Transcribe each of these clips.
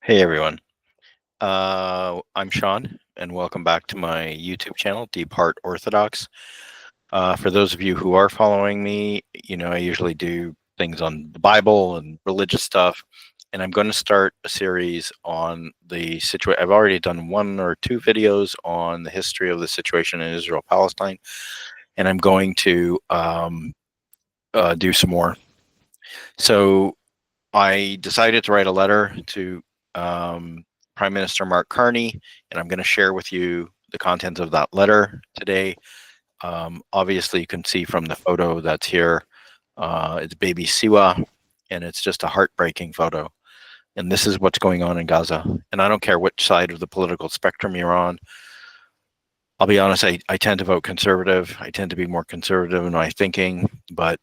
Hey everyone, I'm Sean, and welcome back to my YouTube channel, Deep Heart Orthodox. For those of you who are following me, I usually do things on the Bible and religious stuff, and I'm going to start a series on the situation. I've already done 1 or 2 videos on the history of the situation in Israel-Palestine, and I'm going to do some more. So I decided to write a letter to Prime Minister Mark Carney, and I'm going to share with you the contents of that letter today. Obviously, you can see from the photo that's here, it's baby Siwa, and it's just a heartbreaking photo. And this is what's going on in Gaza. And I don't care which side of the political spectrum you're on. I'll be honest, I tend to vote conservative. I tend to be more conservative in my thinking, but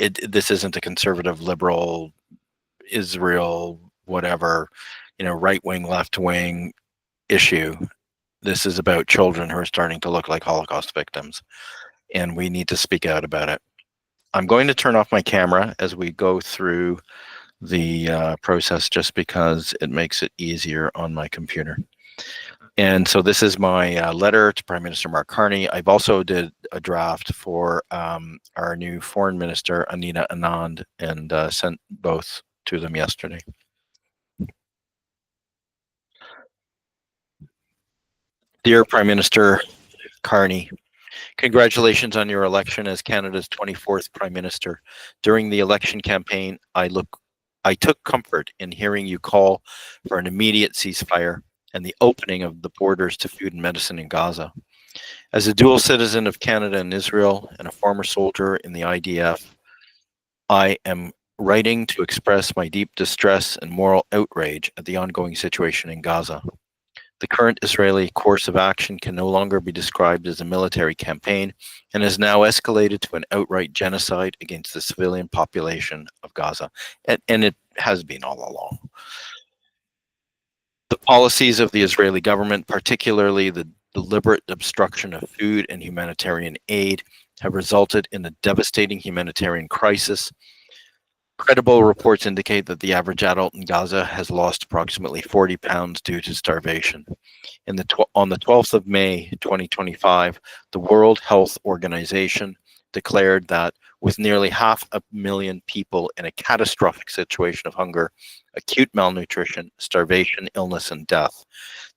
this isn't a conservative, liberal, Israel, whatever, right wing, left wing issue. This is about children who are starting to look like Holocaust victims, and we need to speak out about it. I'm going to turn off my camera as we go through the process, just because it makes it easier on my computer. And so this is my letter to Prime Minister Mark Carney. I've also did a draft for our new Foreign Minister, Anita Anand, and sent both to them yesterday. Dear Prime Minister Carney, congratulations on your election as Canada's 24th Prime Minister. During the election campaign, I took comfort in hearing you call for an immediate ceasefire and the opening of the borders to food and medicine in Gaza. As a dual citizen of Canada and Israel and a former soldier in the IDF, I am writing to express my deep distress and moral outrage at the ongoing situation in Gaza. The current Israeli course of action can no longer be described as a military campaign and has now escalated to an outright genocide against the civilian population of Gaza. And it has been all along. The policies of the Israeli government, particularly the deliberate obstruction of food and humanitarian aid, have resulted in a devastating humanitarian crisis. Credible reports indicate that the average adult in Gaza has lost approximately 40 pounds due to starvation. On the 12th of May, 2025, the World Health Organization declared that with nearly 500,000 people in a catastrophic situation of hunger, acute malnutrition, starvation, illness, and death,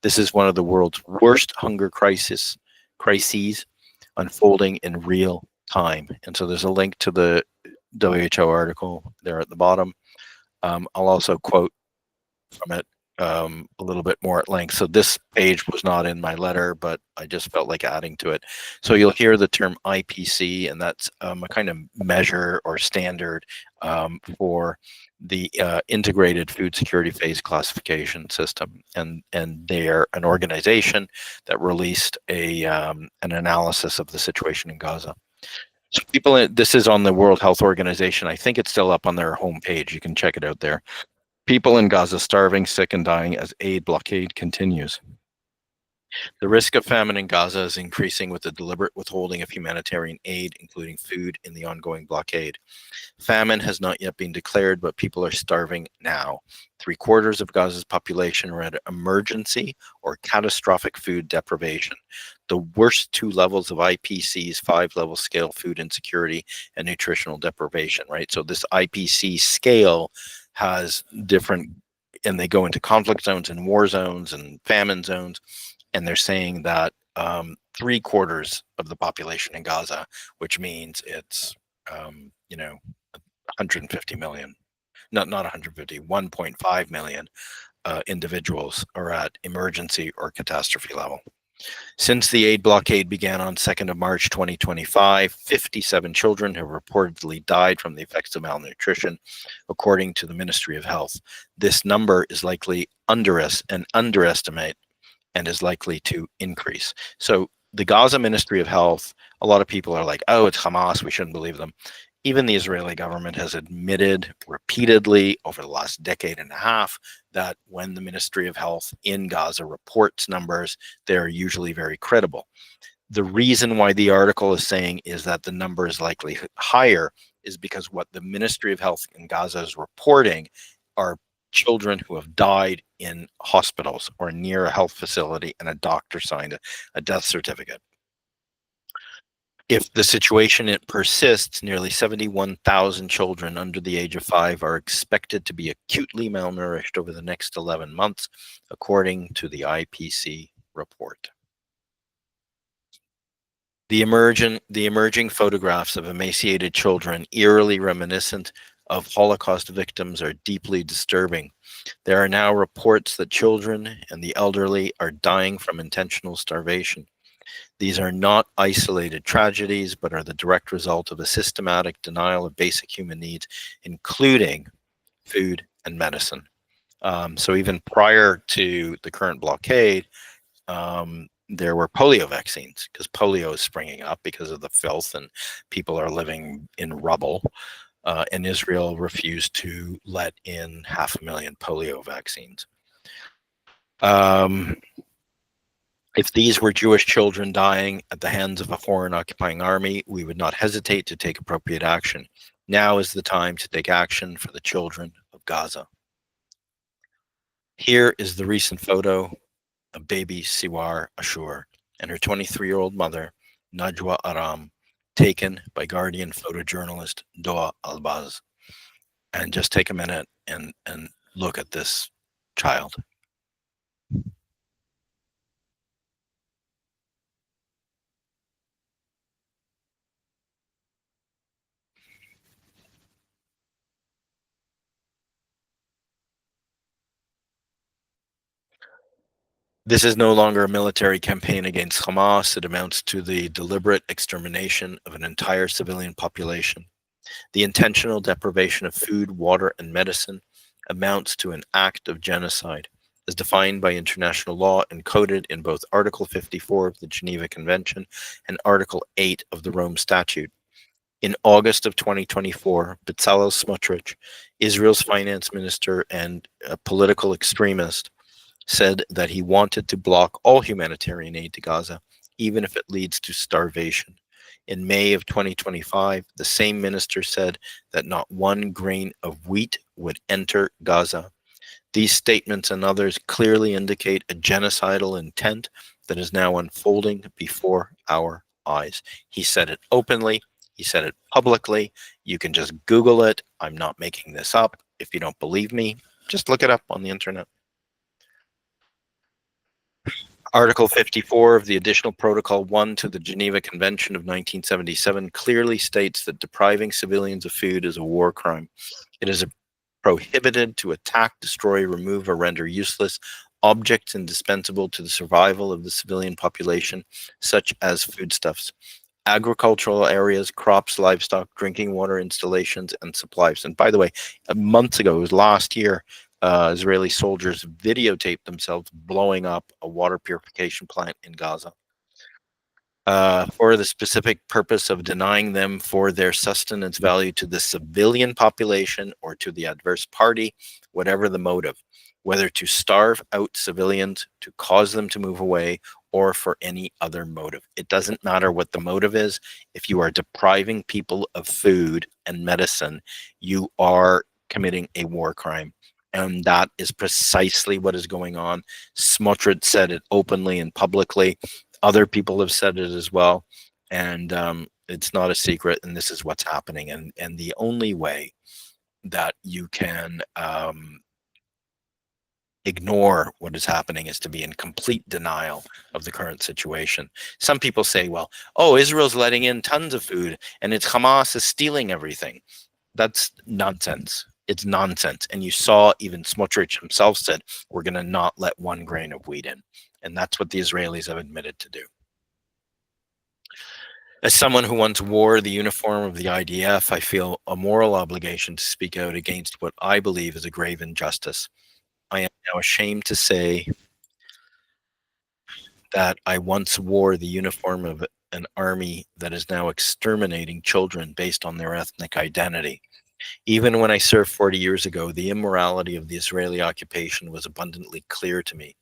this is one of the world's worst hunger crises unfolding in real time. And so there's a link to the WHO article there at the bottom. I'll also quote from it a little bit more at length. So this page was not in my letter, but I just felt like adding to it. So you'll hear the term IPC, and that's a kind of measure or standard for the integrated food security phase classification system. And they're an organization that released an analysis of the situation in Gaza. So this is on the World Health Organization. I think it's still up on their homepage. You can check it out there. People in Gaza starving, sick, and dying as aid blockade continues. The risk of famine in Gaza is increasing with the deliberate withholding of humanitarian aid, including food, in the ongoing blockade. Famine has not yet been declared, but people are starving now. 3/4 of Gaza's population are at emergency or catastrophic food deprivation, the worst 2 levels of IPC's 5-level scale: food insecurity and nutritional deprivation, right? So this IPC scale has different, and they go into conflict zones and war zones and famine zones. And they're saying that 3/4 of the population in Gaza, which means it's, 150 million, not 150, 1.5 million individuals are at emergency or catastrophe level. Since the aid blockade began on 2nd of March 2025, 57 children have reportedly died from the effects of malnutrition, according to the Ministry of Health. This number is likely underestimate and is likely to increase. So the Gaza Ministry of Health, a lot of people are like, oh, it's Hamas, we shouldn't believe them. Even the Israeli government has admitted repeatedly over the last decade and a half that when the Ministry of Health in Gaza reports numbers, they're usually very credible. The reason why the article is saying is that the number is likely higher is because what the Ministry of Health in Gaza is reporting are children who have died in hospitals or near a health facility and a doctor signed a death certificate. If the situation it persists, nearly 71,000 children under the age of 5 are expected to be acutely malnourished over the next 11 months, according to the IPC report. The emerging photographs of emaciated children, eerily reminiscent of Holocaust victims, are deeply disturbing. There are now reports that children and the elderly are dying from intentional starvation. These are not isolated tragedies, but are the direct result of a systematic denial of basic human needs, including food and medicine. So even prior to the current blockade, there were polio vaccines because polio is springing up because of the filth and people are living in rubble. And Israel refused to let in 500,000 polio vaccines. If these were Jewish children dying at the hands of a foreign occupying army, we would not hesitate to take appropriate action. Now is the time to take action for the children of Gaza. Here is the recent photo of baby Siwar Ashur and her 23-year-old mother, Najwa Aram, taken by Guardian photojournalist Doa Albaz. And just take a minute and look at this child. This is no longer a military campaign against Hamas. It amounts to the deliberate extermination of an entire civilian population. The intentional deprivation of food, water, and medicine amounts to an act of genocide, as defined by international law and coded in both Article 54 of the Geneva Convention and Article 8 of the Rome Statute. In August of 2024, Betsalel Smotrich, Israel's finance minister and a political extremist, said that he wanted to block all humanitarian aid to Gaza, even if it leads to starvation. In May of 2025, the same minister said that not one grain of wheat would enter Gaza. These statements and others clearly indicate a genocidal intent that is now unfolding before our eyes. He said it openly. He said it publicly. You can just Google it. I'm not making this up. If you don't believe me, just look it up on the internet. Article 54 of the Additional Protocol 1 to the Geneva Convention of 1977 clearly states that depriving civilians of food is a war crime. It is prohibited to attack, destroy, remove, or render useless objects indispensable to the survival of the civilian population, such as foodstuffs, agricultural areas, crops, livestock, drinking water installations, and supplies. And by the way, months ago, it was last year, Israeli soldiers videotaped themselves blowing up a water purification plant in Gaza for the specific purpose of denying them for their sustenance value to the civilian population or to the adverse party, whatever the motive, whether to starve out civilians, to cause them to move away, or for any other motive. It doesn't matter what the motive is. If you are depriving people of food and medicine, you are committing a war crime. And that is precisely what is going on. Smotrich said it openly and publicly. Other people have said it as well. And it's not a secret. And this is what's happening. And the only way that you can ignore what is happening is to be in complete denial of the current situation. Some people say, well, oh, Israel's letting in tons of food and it's Hamas is stealing everything. That's nonsense. It's nonsense. And you saw even Smotrich himself said, we're going to not let one grain of wheat in. And that's what the Israelis have admitted to do. As someone who once wore the uniform of the IDF, I feel a moral obligation to speak out against what I believe is a grave injustice. I am now ashamed to say that I once wore the uniform of an army that is now exterminating children based on their ethnic identity. Even when I served 40 years ago, the immorality of the Israeli occupation was abundantly clear to me.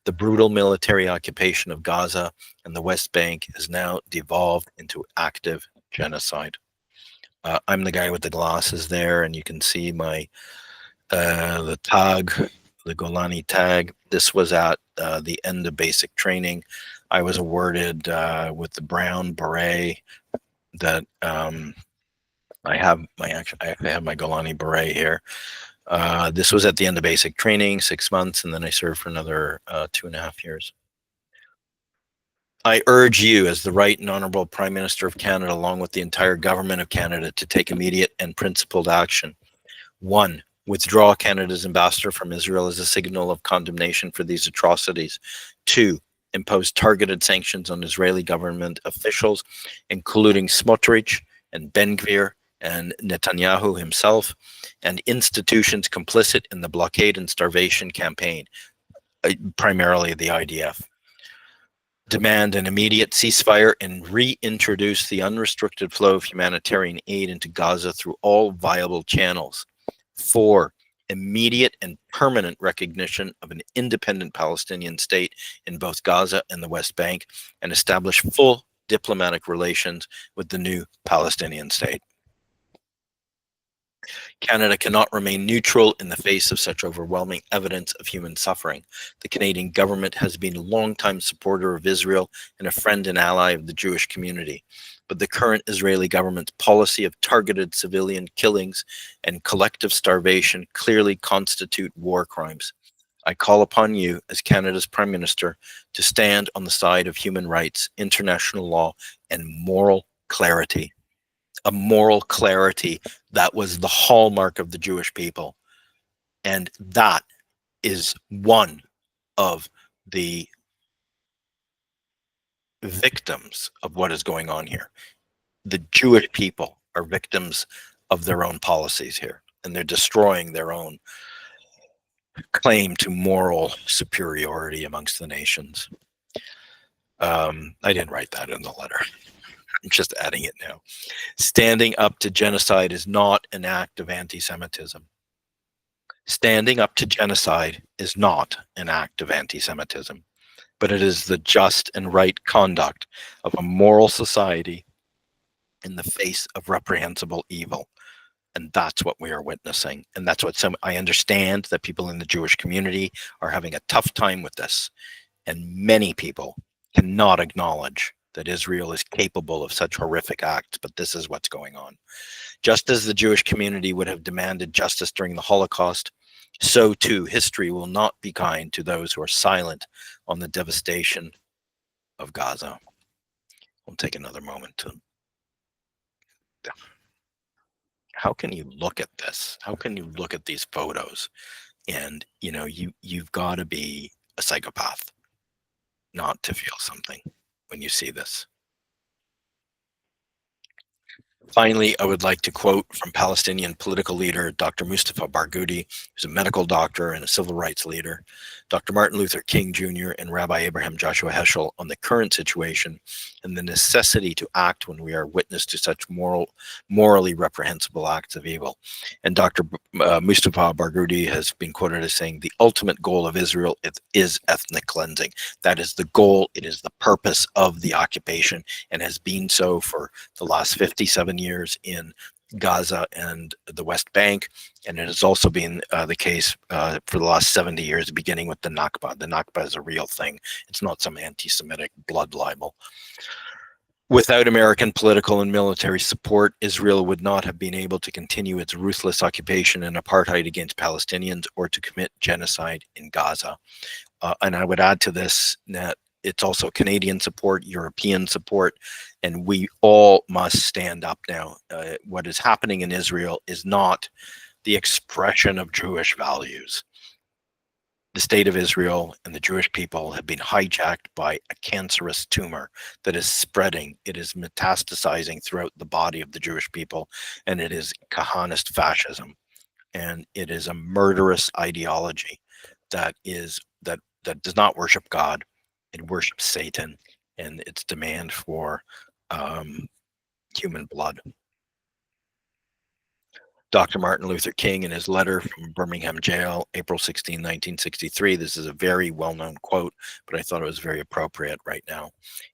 The brutal military occupation of Gaza and the West Bank has now devolved into active genocide. I'm the guy with the glasses there, and you can see my the tag, the Golani tag. This was at the end of basic training. I was awarded with the brown beret that I actually have my Golani beret here. This was at the end of basic training, 6 months, and then I served for another 2.5 years. I urge you, as the Right and Honourable Prime Minister of Canada, along with the entire Government of Canada, to take immediate and principled action. 1. Withdraw Canada's ambassador from Israel as a signal of condemnation for these atrocities. 2. Impose targeted sanctions on Israeli government officials, including Smotrich and Ben-Gvir and Netanyahu himself, and institutions complicit in the blockade and starvation campaign, primarily the IDF. Demand an immediate ceasefire and reintroduce the unrestricted flow of humanitarian aid into Gaza through all viable channels. 4. Immediate and permanent recognition of an independent Palestinian state in both Gaza and the West Bank, and establish full diplomatic relations with the new Palestinian state. Canada cannot remain neutral in the face of such overwhelming evidence of human suffering. The Canadian government has been a longtime supporter of Israel and a friend and ally of the Jewish community. But the current Israeli government's policy of targeted civilian killings and collective starvation clearly constitute war crimes. I call upon you, as Canada's Prime Minister, to stand on the side of human rights, international law, and moral clarity. A moral clarity that was the hallmark of the Jewish people. And that is one of the victims of what is going on here. The Jewish people are victims of their own policies here, and they're destroying their own claim to moral superiority amongst the nations. I didn't write that in the letter. I'm just adding it now. Standing up to genocide is not an act of anti-Semitism. Standing up to genocide is not an act of anti-Semitism, but it is the just and right conduct of a moral society in the face of reprehensible evil. And that's what we are witnessing. And that's what I understand that people in the Jewish community are having a tough time with this. And many people cannot acknowledge that Israel is capable of such horrific acts, but this is what's going on. Just as the Jewish community would have demanded justice during the Holocaust, so too history will not be kind to those who are silent on the devastation of Gaza. We'll take another moment to... How can you look at this? How can you look at these photos and, you've got to be a psychopath not to feel something when you see this. Finally, I would like to quote from Palestinian political leader Dr. Mustafa Barghouti, who's a medical doctor and a civil rights leader, Dr. Martin Luther King Jr. and Rabbi Abraham Joshua Heschel on the current situation and the necessity to act when we are witness to such morally reprehensible acts of evil. And Dr. Mustafa Barghouti has been quoted as saying, the ultimate goal of Israel is ethnic cleansing. That is the goal. It is the purpose of the occupation and has been so for the last 57 years in Gaza and the West Bank, and it has also been the case for the last 70 years, beginning with the Nakba. The Nakba is a real thing. It's not some anti-Semitic blood libel. Without American political and military support, Israel would not have been able to continue its ruthless occupation and apartheid against Palestinians or to commit genocide in Gaza. And I would add to this that it's also Canadian support, European support, and we all must stand up now. What is happening in Israel is not the expression of Jewish values. The state of Israel and the Jewish people have been hijacked by a cancerous tumor that is spreading. It is metastasizing throughout the body of the Jewish people, and it is Kahanist fascism. And it is a murderous ideology that does not worship God. It worships Satan and its demand for human blood. Dr. Martin Luther King, in his letter from Birmingham jail, April 16, 1963, this is a very well-known quote, but I thought it was very appropriate right now.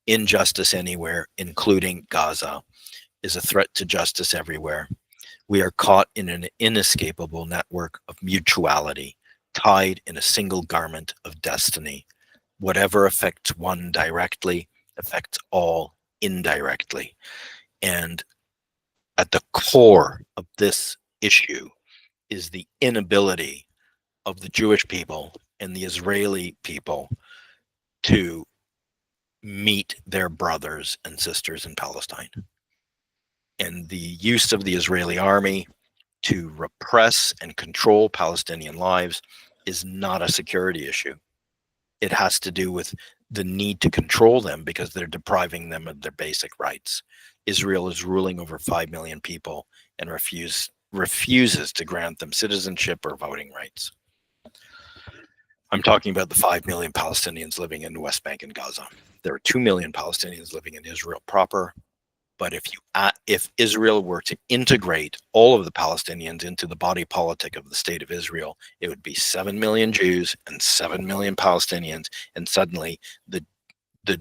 Injustice anywhere, including Gaza, is a threat to justice everywhere. We are caught in an inescapable network of mutuality, tied in a single garment of destiny. Whatever affects one directly affects all indirectly. And at the core of this issue is the inability of the Jewish people and the Israeli people to meet their brothers and sisters in Palestine. And the use of the Israeli army to repress and control Palestinian lives is not a security issue. It has to do with the need to control them because they're depriving them of their basic rights. Israel is ruling over 5 million people and refuses to grant them citizenship or voting rights. I'm talking about the 5 million Palestinians living in the West Bank and Gaza. There are 2 million Palestinians living in Israel proper. But if Israel were to integrate all of the Palestinians into the body politic of the state of Israel, it would be 7 million Jews and 7 million Palestinians, and suddenly the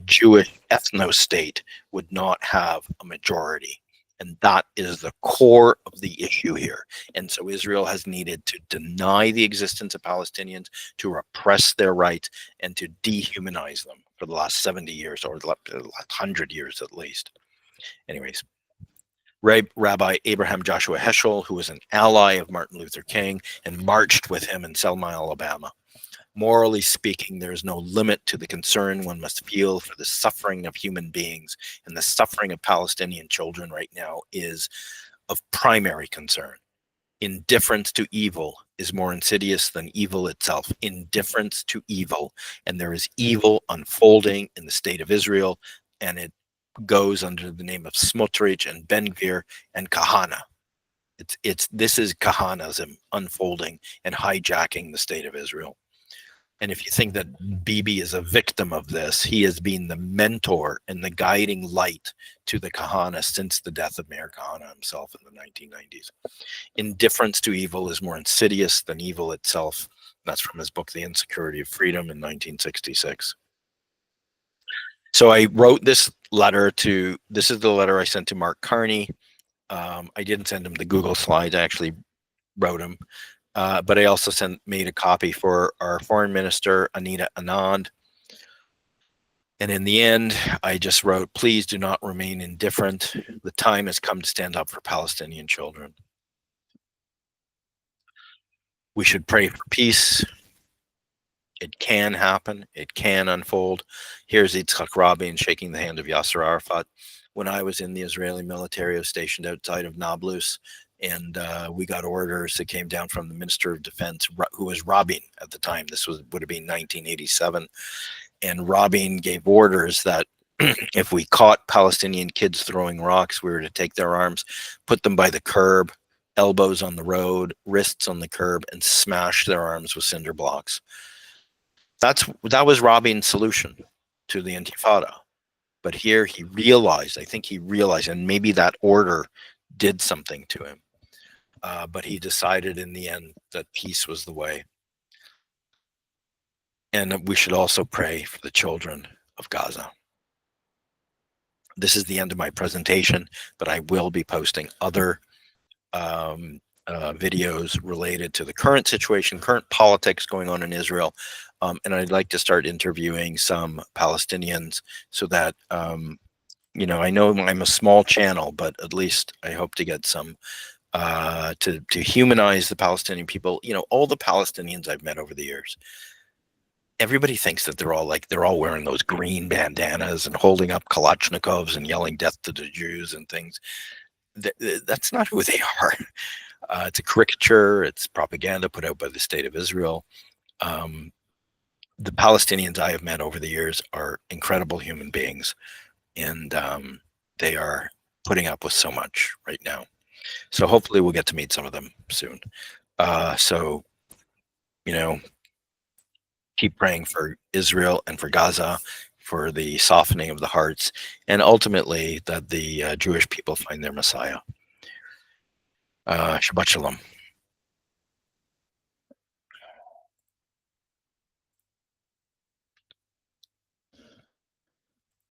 Jewish ethno-state would not have a majority. And that is the core of the issue here. And so Israel has needed to deny the existence of Palestinians, to repress their rights, and to dehumanize them for the last 70 years, or the last 100 years at least. Anyways, Rabbi Abraham Joshua Heschel, who was an ally of Martin Luther King and marched with him in Selma, Alabama. Morally speaking, there is no limit to the concern one must feel for the suffering of human beings, and the suffering of Palestinian children right now is of primary concern. Indifference to evil is more insidious than evil itself. Indifference to evil, and there is evil unfolding in the state of Israel, and it goes under the name of Smotrich and Ben Gvir and Kahana. This is Kahanism unfolding and hijacking the state of Israel. And if you think that Bibi is a victim of this, he has been the mentor and the guiding light to the Kahana since the death of Meir Kahana himself in the 1990s. Indifference to evil is more insidious than evil itself. That's from his book, The Insecurity of Freedom, in 1966. So I wrote this letter this is the letter I sent to Mark Carney. I didn't send him the Google slides. I actually wrote him. But I also made a copy for our foreign minister, Anita, Anand. And in the end, I just wrote, please do not remain indifferent. The time has come to stand up for Palestinian children. We should pray for peace. It can happen. It can unfold. Here's Yitzhak Rabin shaking the hand of Yasser Arafat. When I was in the Israeli military, I was stationed outside of Nablus, and we got orders that came down from the Minister of Defense, who was Rabin at the time. This would have been 1987. And Rabin gave orders that if we caught Palestinian kids throwing rocks, we were to take their arms, put them by the curb, elbows on the road, wrists on the curb, and smash their arms with cinder blocks. That was Rabin's solution to the Intifada. But here he realized, I think he realized, and maybe that order did something to him. But he decided in the end that peace was the way. And we should also pray for the children of Gaza. This is the end of my presentation, but I will be posting other videos related to the current situation, current politics going on in Israel. And I'd like to start interviewing some Palestinians so that, I know I'm a small channel, but at least I hope to get some to humanize the Palestinian people. All the Palestinians I've met over the years, everybody thinks that they're all wearing those green bandanas and holding up Kalashnikovs and yelling death to the Jews and things. That's not who they are. It's a caricature. It's propaganda put out by the state of Israel. The Palestinians I have met over the years are incredible human beings, and they are putting up with so much right now. So hopefully we'll get to meet some of them soon. So, keep praying for Israel and for Gaza, for the softening of the hearts, and ultimately that the Jewish people find their Messiah. Shabbat Shalom.